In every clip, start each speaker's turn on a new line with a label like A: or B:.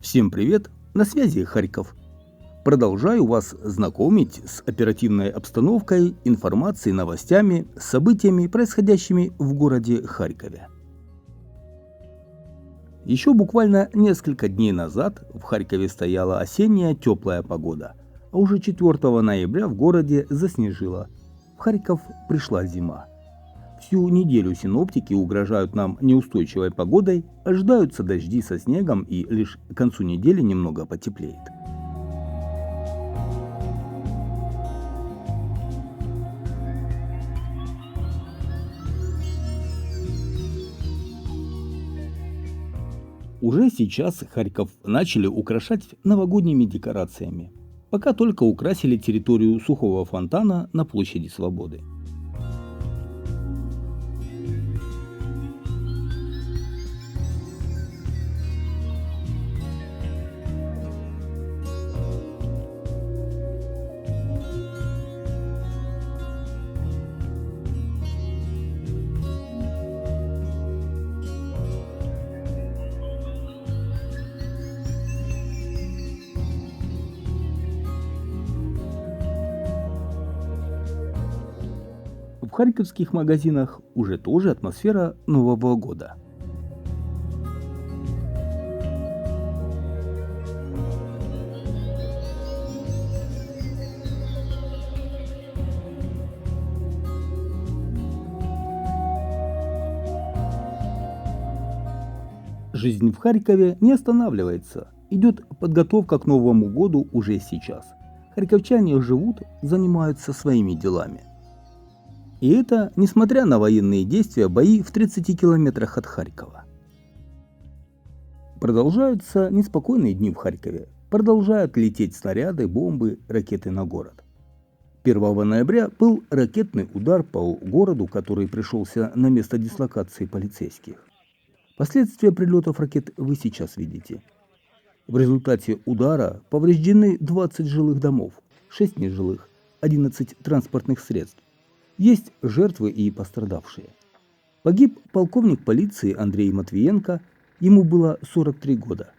A: Всем привет, на связи Харьков. Продолжаю вас знакомить с оперативной обстановкой, информацией, новостями, событиями, происходящими в городе Харькове. Еще буквально несколько дней назад в Харькове стояла осенняя теплая погода, а уже 4 ноября в городе заснежило. В Харьков пришла зима. Всю неделю синоптики угрожают нам неустойчивой погодой, ожидаются дожди со снегом и лишь к концу недели немного потеплеет. Уже сейчас Харьков начали украшать новогодними декорациями. Пока только украсили территорию сухого фонтана на площади Свободы. В харьковских магазинах уже тоже атмосфера Нового года. Жизнь в Харькове не останавливается. Идет подготовка к Новому году уже сейчас. Харьковчане живут, занимаются своими делами. И это несмотря на военные действия, бои в 30 километрах от Харькова. Продолжаются неспокойные дни в Харькове. Продолжают лететь снаряды, бомбы, ракеты на город. 1 ноября был ракетный удар по городу, который пришелся на место дислокации полицейских. Последствия прилетов ракет вы сейчас видите. В результате удара повреждены 20 жилых домов, 6 нежилых, 11 транспортных средств. Есть жертвы и пострадавшие. Погиб полковник полиции Андрей Матвиенко, ему было 43 года.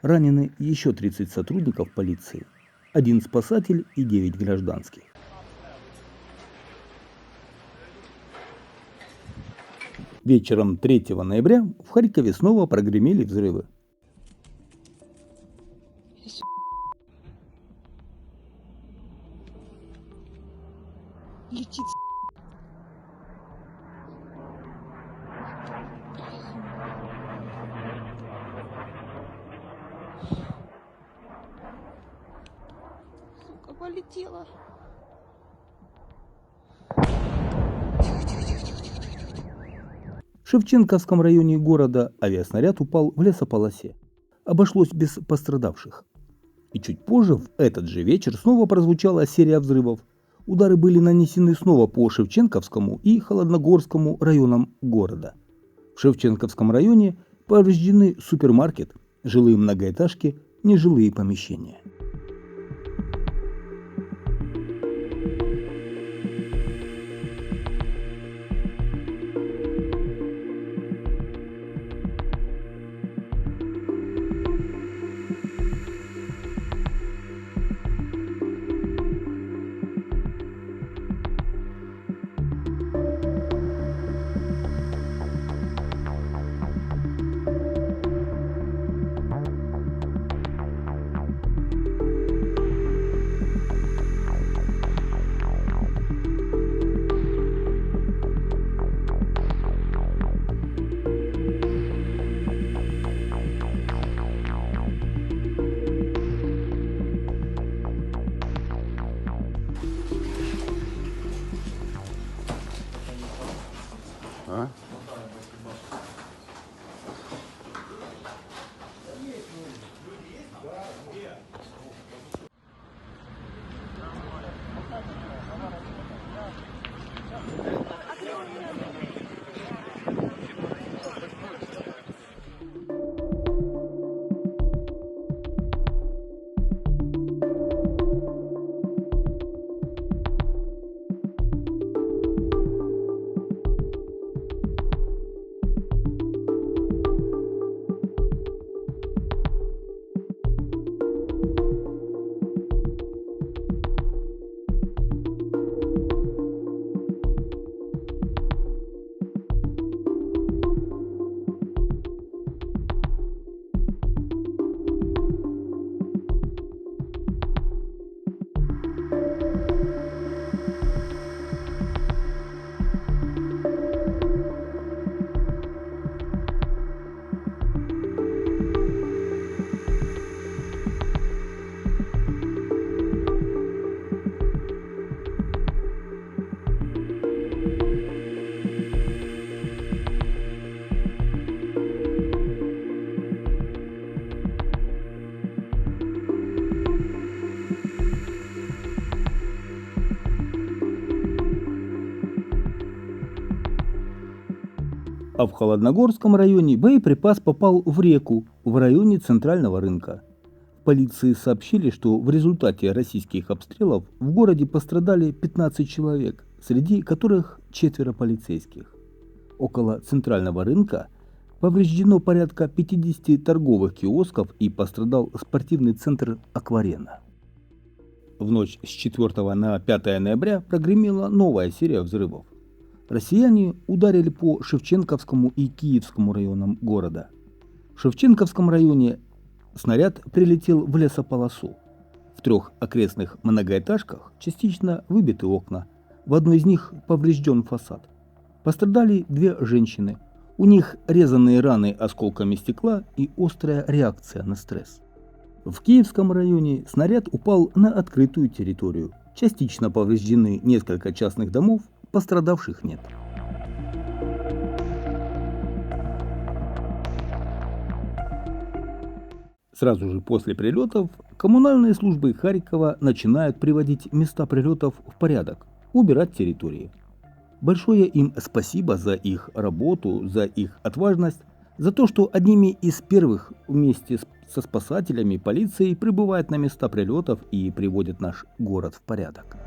A: Ранены еще 30 сотрудников полиции, 1 спасатель и 9 гражданских. Вечером 3 ноября в Харькове снова прогремели взрывы.
B: Летит. Сука, полетела.
A: В Шевченковском районе города авиаснаряд упал в лесополосе. Обошлось без пострадавших. И чуть позже, в этот же вечер, снова прозвучала серия взрывов. Удары были нанесены снова по Шевченковскому и Холодногорскому районам города. В Шевченковском районе повреждены супермаркет, жилые многоэтажки, нежилые помещения. А в Холодногорском районе боеприпас попал в реку в районе центрального рынка. В полиции сообщили, что в результате российских обстрелов в городе пострадали 15 человек, среди которых 4 полицейских. Около центрального рынка повреждено порядка 50 торговых киосков и пострадал спортивный центр «Акварена». В ночь с 4 на 5 ноября прогремела новая серия взрывов. Россияне ударили по Шевченковскому и Киевскому районам города. В Шевченковском районе снаряд прилетел в лесополосу. В 3 окрестных многоэтажках частично выбиты окна. В одной из них поврежден фасад. Пострадали 2 женщины. У них резанные раны осколками стекла и острая реакция на стресс. В Киевском районе снаряд упал на открытую территорию. Частично повреждены несколько частных домов, пострадавших нет. Сразу же после прилетов коммунальные службы Харькова начинают приводить места прилетов в порядок, убирать территории. Большое им спасибо за их работу, за их отважность, за то, что одними из первых вместе со спасателями полицией прибывают на места прилетов и приводят наш город в порядок.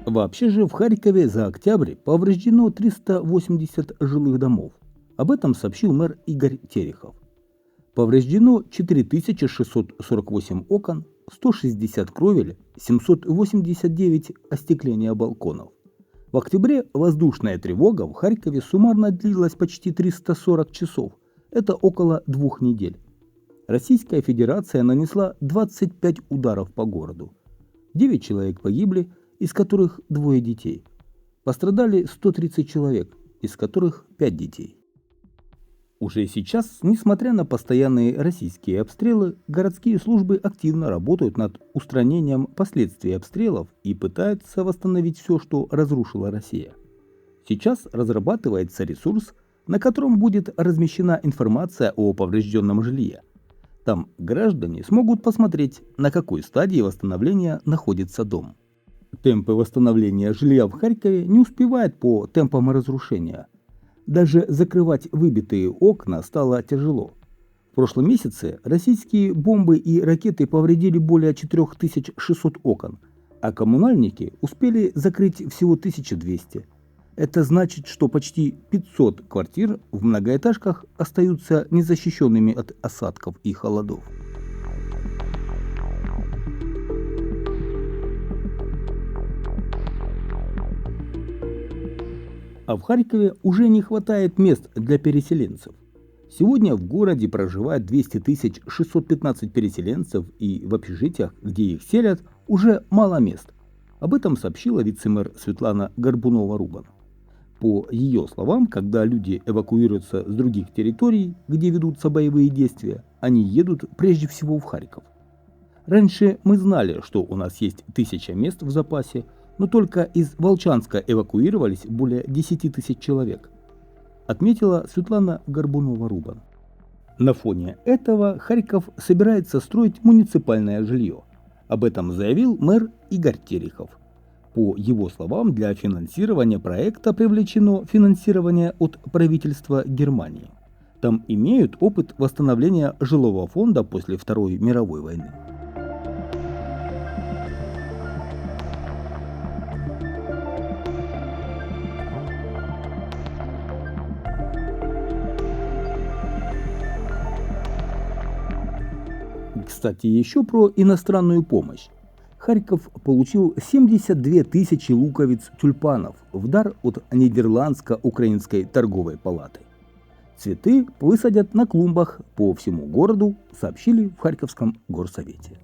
A: Вообще же в Харькове за октябрь повреждено 380 жилых домов. Об этом сообщил мэр Игорь Терехов. Повреждено 4648 окон, 160 кровель, 789 остекления балконов. В октябре воздушная тревога в Харькове суммарно длилась почти 340 часов. Это около 2 недель. Российская Федерация нанесла 25 ударов по городу. 9 человек погибли, из которых 2 детей. Пострадали 130 человек, из которых 5 детей. Уже сейчас, несмотря на постоянные российские обстрелы, городские службы активно работают над устранением последствий обстрелов и пытаются восстановить все, что разрушила Россия. Сейчас разрабатывается ресурс, на котором будет размещена информация о поврежденном жилье. Там граждане смогут посмотреть, на какой стадии восстановления находится дом. Темпы восстановления жилья в Харькове не успевают по темпам разрушения. Даже закрывать выбитые окна стало тяжело. В прошлом месяце российские бомбы и ракеты повредили более 4600 окон, а коммунальники успели закрыть всего 1200. Это значит, что почти 500 квартир в многоэтажках остаются незащищенными от осадков и холодов. А в Харькове уже не хватает мест для переселенцев. Сегодня в городе проживает 200 615 переселенцев, и в общежитиях, где их селят, уже мало мест. Об этом сообщила вице-мэр Светлана Горбунова-Рубан. По ее словам, когда люди эвакуируются с других территорий, где ведутся боевые действия, они едут прежде всего в Харьков. Раньше мы знали, что у нас есть 1000 мест в запасе, но только из Волчанска эвакуировались более 10 000 человек, отметила Светлана Горбунова-Рубан. На фоне этого Харьков собирается строить муниципальное жилье. Об этом заявил мэр Игорь Терехов. По его словам, для финансирования проекта привлечено финансирование от правительства Германии. Там имеют опыт восстановления жилого фонда после Второй мировой войны. Кстати, еще про иностранную помощь. Харьков получил 72 тысячи луковиц тюльпанов в дар от Нидерландско-Украинской торговой палаты. Цветы высадят на клумбах по всему городу, сообщили в Харьковском горсовете.